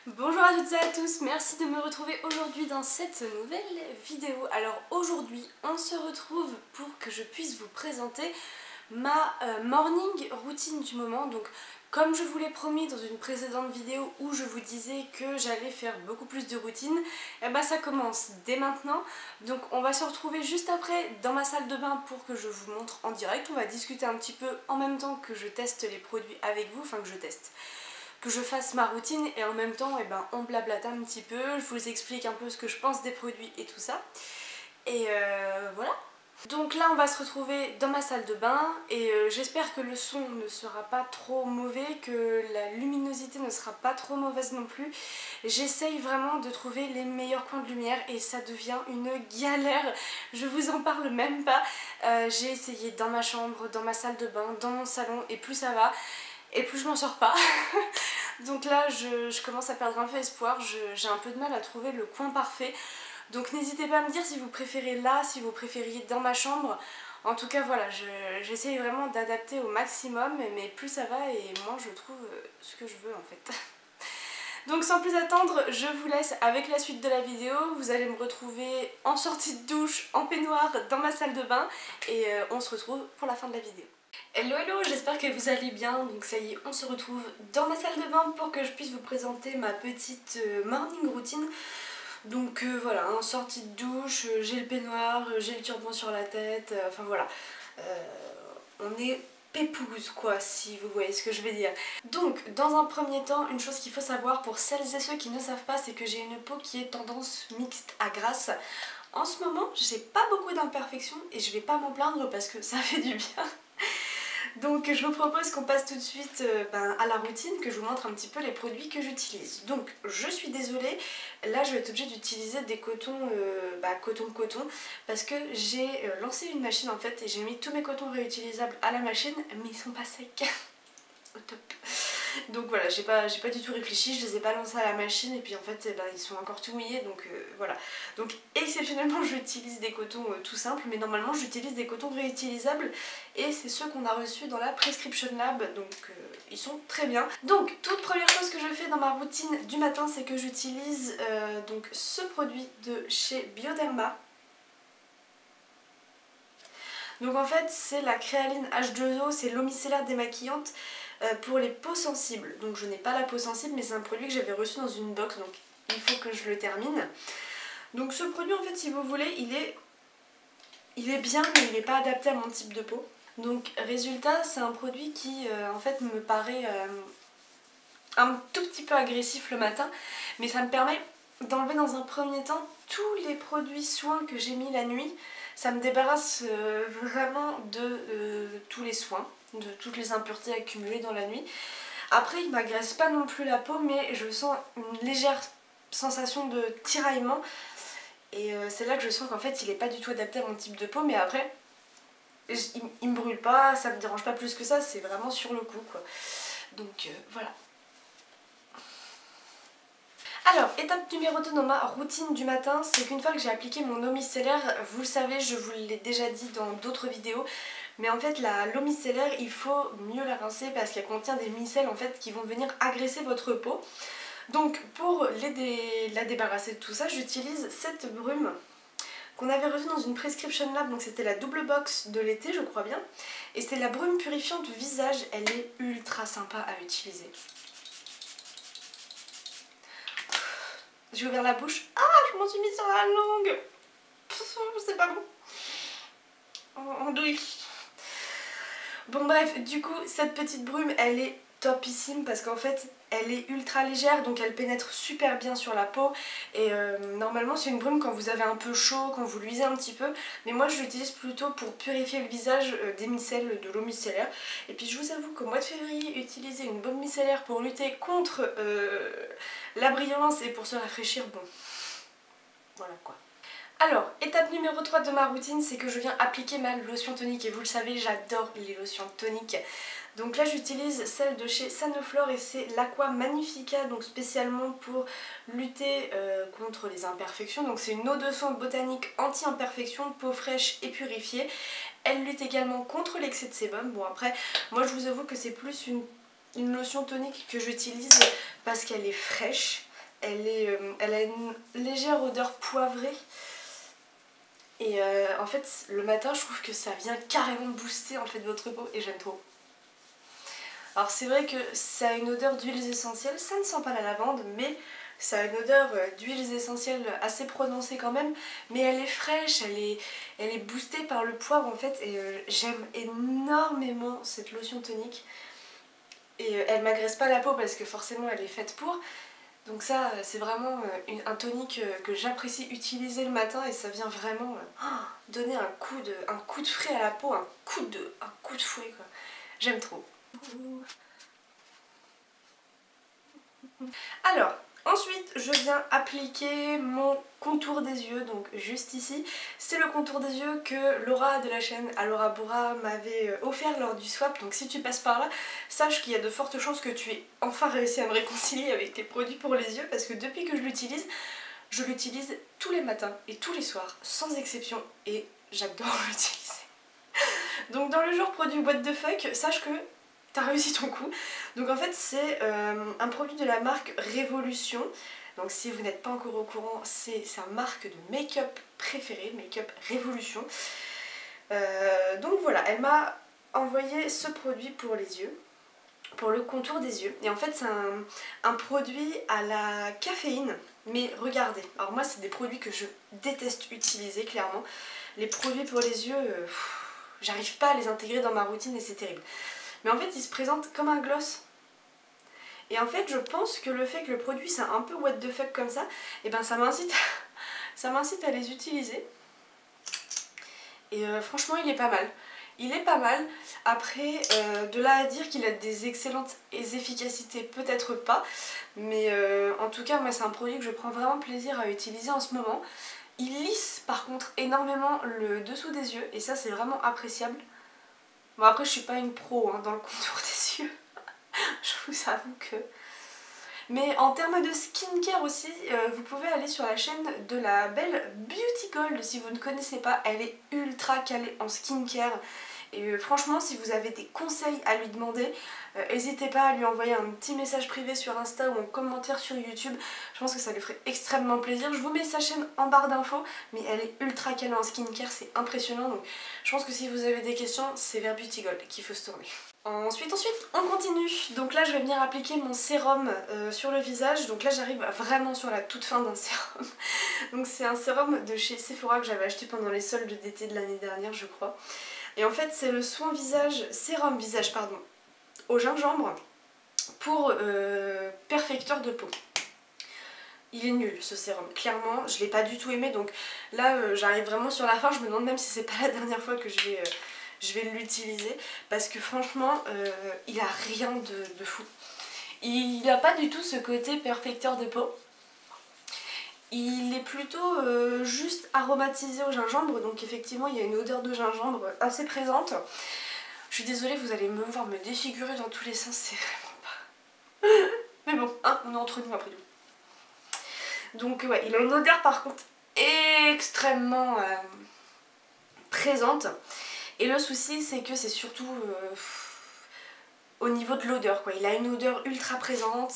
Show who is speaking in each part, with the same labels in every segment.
Speaker 1: Bonjour à toutes et à tous, merci de me retrouver aujourd'hui dans cette nouvelle vidéo. Alors aujourd'hui on se retrouve pour que je puisse vous présenter ma morning routine du moment. Donc comme je vous l'ai promis dans une précédente vidéo où je vous disais que j'allais faire beaucoup plus de routine, et bah ça commence dès maintenant. Donc on va se retrouver juste après dans ma salle de bain pour que je vous montre en direct. On va discuter un petit peu en même temps que je teste les produits avec vous, enfin que je fasse ma routine et en même temps on blablate un petit peu, je vous explique un peu ce que je pense des produits et tout ça. Et voilà. Donc là on va se retrouver dans ma salle de bain et j'espère que le son ne sera pas trop mauvais, que la luminosité ne sera pas trop mauvaise non plus. J'essaye vraiment de trouver les meilleurs coins de lumière et ça devient une galère, je vous en parle même pas. J'ai essayé dans ma chambre, dans ma salle de bain, dans mon salon et plus ça va et plus je m'en sors pas. Donc là je commence à perdre un peu espoir, j'ai un peu de mal à trouver le coin parfait. Donc n'hésitez pas à me dire si vous préférez là, si vous préfériez dans ma chambre. En tout cas voilà, j'essaye vraiment d'adapter au maximum, mais plus ça va et moins je trouve ce que je veux en fait. Donc sans plus attendre, je vous laisse avec la suite de la vidéo. Vous allez me retrouver en sortie de douche, en peignoir, dans ma salle de bain et on se retrouve pour la fin de la vidéo. Hello hello, j'espère que vous allez bien. Donc ça y est, on se retrouve dans ma salle de bain pour que je puisse vous présenter ma petite morning routine. Donc voilà, en sortie de douche, j'ai le peignoir, j'ai le turban sur la tête, enfin voilà. On est pépouze quoi, si vous voyez ce que je veux dire. Donc dans un premier temps, une chose qu'il faut savoir pour celles et ceux qui ne savent pas, c'est que j'ai une peau qui est tendance mixte à grasse. En ce moment, j'ai pas beaucoup d'imperfections et je vais pas m'en plaindre parce que ça fait du bien. Donc je vous propose qu'on passe tout de suite à la routine, que je vous montre un petit peu les produits que j'utilise. Donc je suis désolée, là je vais être obligée d'utiliser des cotons coton parce que j'ai lancé une machine en fait et j'ai mis tous mes cotons réutilisables à la machine mais ils sont pas secs. Au top. Donc voilà, j'ai pas du tout réfléchi, je les ai balancés à la machine et puis en fait ils sont encore tout mouillés, donc voilà. Donc exceptionnellement j'utilise des cotons tout simples, mais normalement j'utilise des cotons réutilisables et c'est ceux qu'on a reçus dans la Prescription Lab, donc ils sont très bien. Donc toute première chose que je fais dans ma routine du matin, c'est que j'utilise donc ce produit de chez Bioderma. Donc en fait c'est la créaline H2O, c'est l'eau micellaire démaquillante pour les peaux sensibles. Donc je n'ai pas la peau sensible mais c'est un produit que j'avais reçu dans une box, donc il faut que je le termine. Donc ce produit en fait si vous voulez il est bien mais il n'est pas adapté à mon type de peau. Donc résultat c'est un produit qui en fait me paraît un tout petit peu agressif le matin, mais ça me permet d'enlever dans un premier temps tous les produits soins que j'ai mis la nuit. Ça me débarrasse vraiment de tous les soins, de toutes les impuretés accumulées dans la nuit. Après il m'agresse pas non plus la peau mais je sens une légère sensation de tiraillement et c'est là que je sens qu'en fait il est pas du tout adapté à mon type de peau, mais après il me brûle pas, ça me dérange pas plus que ça, c'est vraiment sur le coup quoi. Donc voilà. Alors, étape numéro 2 dans ma routine du matin, c'est qu'une fois que j'ai appliqué mon eau micellaire, vous le savez, je vous l'ai déjà dit dans d'autres vidéos, mais en fait l'eau micellaire, il faut mieux la rincer parce qu'elle contient des micelles en fait qui vont venir agresser votre peau. Donc pour la débarrasser de tout ça, j'utilise cette brume qu'on avait reçue dans une Prescription Lab, donc c'était la double box de l'été je crois bien, et c'est la brume purifiante visage, elle est ultra sympa à utiliser. J'ai ouvert la bouche. Ah, je m'en suis mis sur la langue. C'est pas bon. En douille. Bon bref, du coup, cette petite brume, elle est topissime parce qu'en fait, elle est ultra légère, donc elle pénètre super bien sur la peau. Et normalement, c'est une brume quand vous avez un peu chaud, quand vous luisez un petit peu. Mais moi, je l'utilise plutôt pour purifier le visage des micelles, de l'eau micellaire. Et puis, je vous avoue qu'au mois de février, utiliser une baume micellaire pour lutter contre la brillance et pour se rafraîchir, bon, voilà quoi. Alors, étape numéro 3 de ma routine, c'est que je viens appliquer ma lotion tonique. Et vous le savez, j'adore les lotions toniques. Donc là, j'utilise celle de chez Sanoflore et c'est l'Aqua Magnifica, donc spécialement pour lutter contre les imperfections. Donc c'est une eau de soin botanique anti-imperfection, peau fraîche et purifiée. Elle lutte également contre l'excès de sébum. Bon après, moi je vous avoue que c'est plus une lotion tonique que j'utilise parce qu'elle est fraîche. Elle a une légère odeur poivrée. Et en fait le matin je trouve que ça vient carrément booster en fait votre peau et j'aime trop. Alors c'est vrai que ça a une odeur d'huiles essentielles, ça ne sent pas la lavande mais ça a une odeur d'huiles essentielles assez prononcée quand même, mais elle est fraîche, elle est boostée par le poivre en fait et j'aime énormément cette lotion tonique. Et elle m'agresse pas la peau parce que forcément elle est faite pour. Donc ça c'est vraiment un tonique que j'apprécie utiliser le matin et ça vient vraiment donner un coup de frais à la peau, un coup de fouet quoi. J'aime trop. Alors, ensuite je viens appliquer mon contour des yeux, donc juste ici. C'est le contour des yeux que Laura de la chaîne Alora Bora m'avait offert lors du swap, donc si tu passes par là, sache qu'il y a de fortes chances que tu aies enfin réussi à me réconcilier avec tes produits pour les yeux, parce que depuis que je l'utilise tous les matins et tous les soirs, sans exception, et j'adore l'utiliser. Donc dans le genre produit what the fuck, sache que t'as réussi ton coup. Donc en fait c'est un produit de la marque Révolution. Donc si vous n'êtes pas encore au courant, c'est sa marque de make-up préférée, Make-up Révolution. Donc voilà, elle m'a envoyé ce produit pour les yeux, pour le contour des yeux. Et en fait c'est un produit à la caféine. Mais regardez, alors moi c'est des produits que je déteste utiliser clairement. Les produits pour les yeux, j'arrive pas à les intégrer dans ma routine et c'est terrible. Mais en fait il se présente comme un gloss. Et en fait je pense que le fait que le produit c'est un peu what the fuck comme ça, et ben ça m'incite à les utiliser. Et franchement il est pas mal. Il est pas mal. Après de là à dire qu'il a des excellentes efficacités, peut-être pas. Mais en tout cas moi c'est un produit que je prends vraiment plaisir à utiliser en ce moment. Il lisse par contre énormément le dessous des yeux et ça c'est vraiment appréciable. Bon après je suis pas une pro dans le contour des yeux. Je vous avoue que... Mais en termes de skincare aussi, vous pouvez aller sur la chaîne de la belle Beauty Gold si vous ne connaissez pas. Elle est ultra calée en skincare. Et franchement si vous avez des conseils à lui demander, n'hésitez pas à lui envoyer un petit message privé sur Insta ou en commentaire sur YouTube. Je pense que ça lui ferait extrêmement plaisir. Je vous mets sa chaîne en barre d'infos, mais elle est ultra calée en skincare, c'est impressionnant. Donc je pense que si vous avez des questions, c'est vers Beauty Gold qu'il faut se tourner. Ensuite, on continue. Donc là, je vais venir appliquer mon sérum sur le visage. Donc là, j'arrive vraiment sur la toute fin d'un sérum. Donc c'est un sérum de chez Sephora que j'avais acheté pendant les soldes d'été de l'année dernière, je crois. Et en fait, c'est le sérum visage au gingembre pour perfecteur de peau. Il est nul ce sérum, clairement, je l'ai pas du tout aimé. Donc là, j'arrive vraiment sur la fin. Je me demande même si c'est pas la dernière fois que je vais l'utiliser parce que franchement il a rien de fou. Il n'a pas du tout ce côté perfecteur de peau. Il est plutôt juste aromatisé au gingembre, donc effectivement il y a une odeur de gingembre assez présente. Je suis désolée, vous allez me voir me défigurer dans tous les sens, c'est vraiment pas... Mais bon, on est entre nous après tout. Donc ouais, il a une odeur par contre extrêmement présente. Et le souci c'est que c'est surtout au niveau de l'odeur quoi. Il a une odeur ultra présente,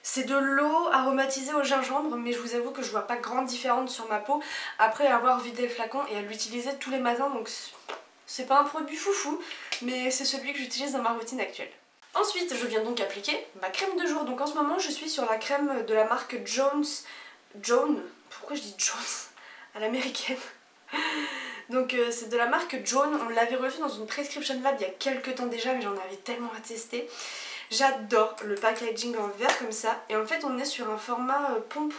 Speaker 1: c'est de l'eau aromatisée au gingembre, mais je vous avoue que je vois pas grande différence sur ma peau après avoir vidé le flacon et à l'utiliser tous les matins, donc c'est pas un produit foufou, mais c'est celui que j'utilise dans ma routine actuelle. Ensuite je viens donc appliquer ma crème de jour. Donc en ce moment je suis sur la crème de la marque pourquoi je dis Jones à l'américaine. Donc c'est de la marque Jones, on l'avait reçu dans une prescription lab il y a quelques temps déjà, mais j'en avais tellement à tester. J'adore le packaging en verre comme ça, et en fait on est sur un format pompe.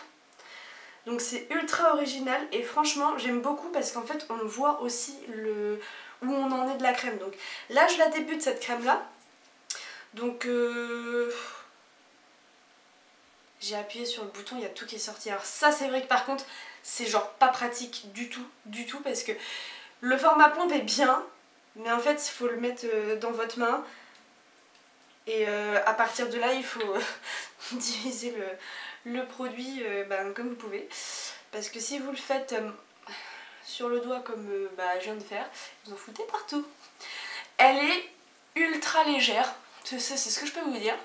Speaker 1: Donc c'est ultra original et franchement j'aime beaucoup parce qu'en fait on voit aussi où on en est de la crème. Donc là je la débute cette crème là. Donc j'ai appuyé sur le bouton, il y a tout qui est sorti. Alors ça c'est vrai que par contre c'est genre pas pratique du tout parce que le format pompe est bien, mais en fait il faut le mettre dans votre main et à partir de là il faut diviser le produit comme vous pouvez, parce que si vous le faites sur le doigt comme je viens de faire, vous en foutez partout. Elle est ultra légère, c'est ce que je peux vous dire.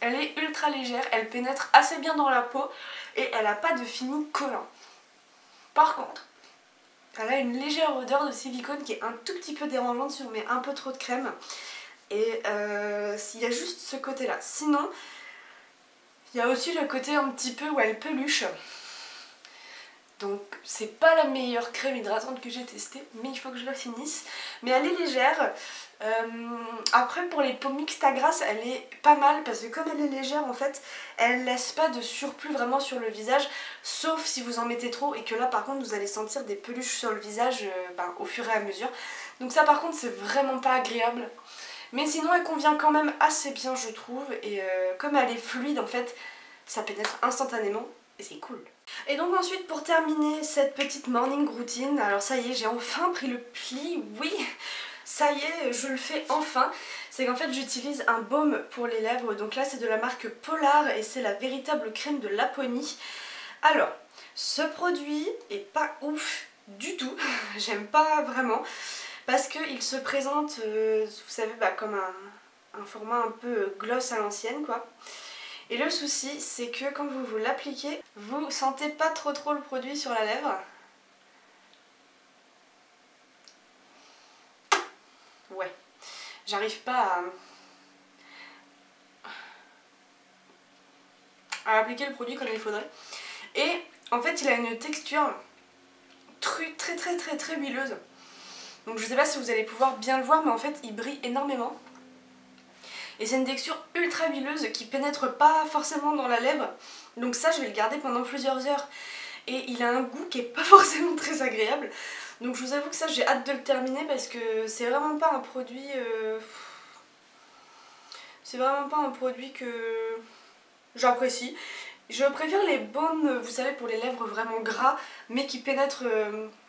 Speaker 1: Elle est ultra légère, elle pénètre assez bien dans la peau et elle n'a pas de fini collant. Par contre, elle a une légère odeur de silicone qui est un tout petit peu dérangeante si on met un peu trop de crème. Et il y a juste ce côté là. Sinon, il y a aussi le côté un petit peu où elle peluche. Donc c'est pas la meilleure crème hydratante que j'ai testée, mais il faut que je la finisse. Mais elle est légère. Après pour les peaux mixtes à grasse, elle est pas mal parce que comme elle est légère en fait, elle laisse pas de surplus vraiment sur le visage, sauf si vous en mettez trop et que là par contre vous allez sentir des peluches sur le visage au fur et à mesure. Donc ça par contre c'est vraiment pas agréable. Mais sinon elle convient quand même assez bien je trouve et comme elle est fluide en fait, ça pénètre instantanément et c'est cool. Et donc ensuite pour terminer cette petite morning routine, alors ça y est j'ai enfin pris le pli, oui ça y est je le fais enfin. C'est qu'en fait j'utilise un baume pour les lèvres, donc là c'est de la marque Polar et c'est la véritable crème de Laponie. Alors ce produit est pas ouf du tout, j'aime pas vraiment parce qu'il se présente vous savez comme un format un peu gloss à l'ancienne quoi. Et le souci c'est que quand vous vous l'appliquez, vous sentez pas trop le produit sur la lèvre. Ouais, j'arrive pas à appliquer le produit comme il faudrait. Et en fait il a une texture très huileuse. Donc je sais pas si vous allez pouvoir bien le voir mais en fait il brille énormément. Et c'est une texture ultra huileuse qui pénètre pas forcément dans la lèvre. Donc ça je vais le garder pendant plusieurs heures. Et il a un goût qui est pas forcément très agréable. Donc je vous avoue que ça j'ai hâte de le terminer parce que c'est vraiment pas un produit... C'est vraiment pas un produit que j'apprécie. Je préfère les baumes, vous savez, pour les lèvres vraiment gras, mais qui pénètrent...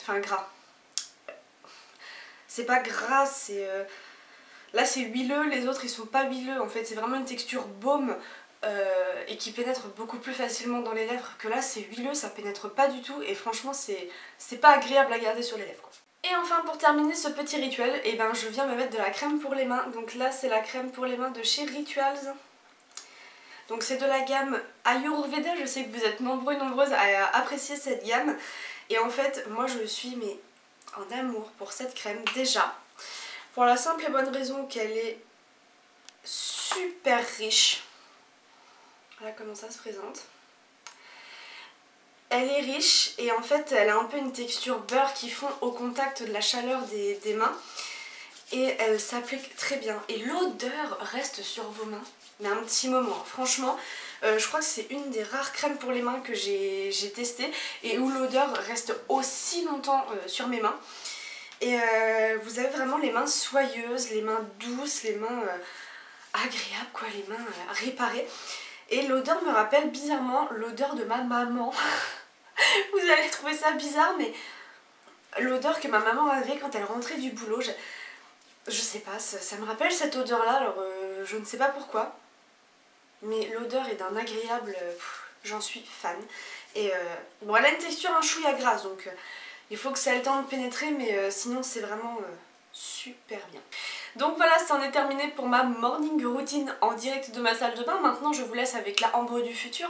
Speaker 1: Enfin gras. C'est pas gras, c'est... Là c'est huileux, les autres ils sont pas huileux en fait, c'est vraiment une texture baume et qui pénètre beaucoup plus facilement dans les lèvres que là c'est huileux, ça pénètre pas du tout et franchement c'est pas agréable à garder sur les lèvres quoi. Et enfin pour terminer ce petit rituel, et je viens me mettre de la crème pour les mains, donc là c'est la crème pour les mains de chez Rituals. Donc c'est de la gamme Ayurveda, je sais que vous êtes nombreuses à apprécier cette gamme et en fait moi je suis en amour pour cette crème déjà. Pour la simple et bonne raison qu'elle est super riche. Voilà comment ça se présente. Elle est riche et en fait elle a un peu une texture beurre qui fond au contact de la chaleur des mains. Et elle s'applique très bien. Et l'odeur reste sur vos mains. Mais un petit moment. Franchement, je crois que c'est une des rares crèmes pour les mains que j'ai testées. Et où l'odeur reste aussi longtemps sur mes mains. Et vous avez vraiment les mains soyeuses, les mains douces, les mains agréables quoi, les mains réparées. Et l'odeur me rappelle bizarrement l'odeur de ma maman. Vous allez trouver ça bizarre mais l'odeur que ma maman avait quand elle rentrait du boulot, je sais pas, ça me rappelle cette odeur là, alors je ne sais pas pourquoi. Mais l'odeur est d'un agréable, j'en suis fan. Et bon elle a une texture un chouïa grasse donc... il faut que ça ait le temps de pénétrer mais sinon c'est vraiment super bien. Donc voilà, c'en est terminé pour ma morning routine en direct de ma salle de bain. Maintenant je vous laisse avec la Ambre du futur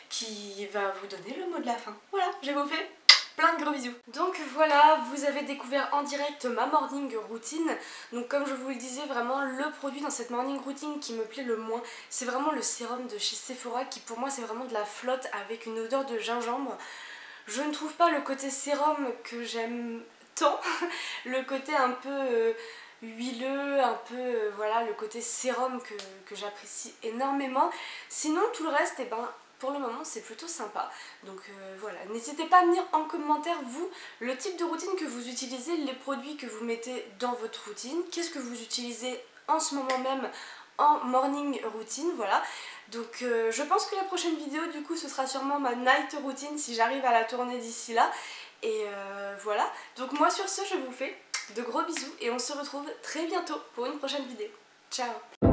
Speaker 1: qui va vous donner le mot de la fin. Voilà, je vous fais plein de gros bisous. Donc voilà, vous avez découvert en direct ma morning routine. Donc comme je vous le disais, vraiment le produit dans cette morning routine qui me plaît le moins, c'est vraiment le sérum de chez Sephora qui pour moi c'est vraiment de la flotte avec une odeur de gingembre. Je ne trouve pas le côté sérum que j'aime tant, le côté un peu huileux, un peu voilà, le côté sérum que j'apprécie énormément. Sinon tout le reste, pour le moment c'est plutôt sympa. Donc voilà, n'hésitez pas à me dire en commentaire vous, le type de routine que vous utilisez, les produits que vous mettez dans votre routine, qu'est-ce que vous utilisez en ce moment même en morning routine, voilà. Donc je pense que la prochaine vidéo du coup ce sera sûrement ma night routine si j'arrive à la tourner d'ici là. Et voilà, donc moi sur ce je vous fais de gros bisous et on se retrouve très bientôt pour une prochaine vidéo. Ciao!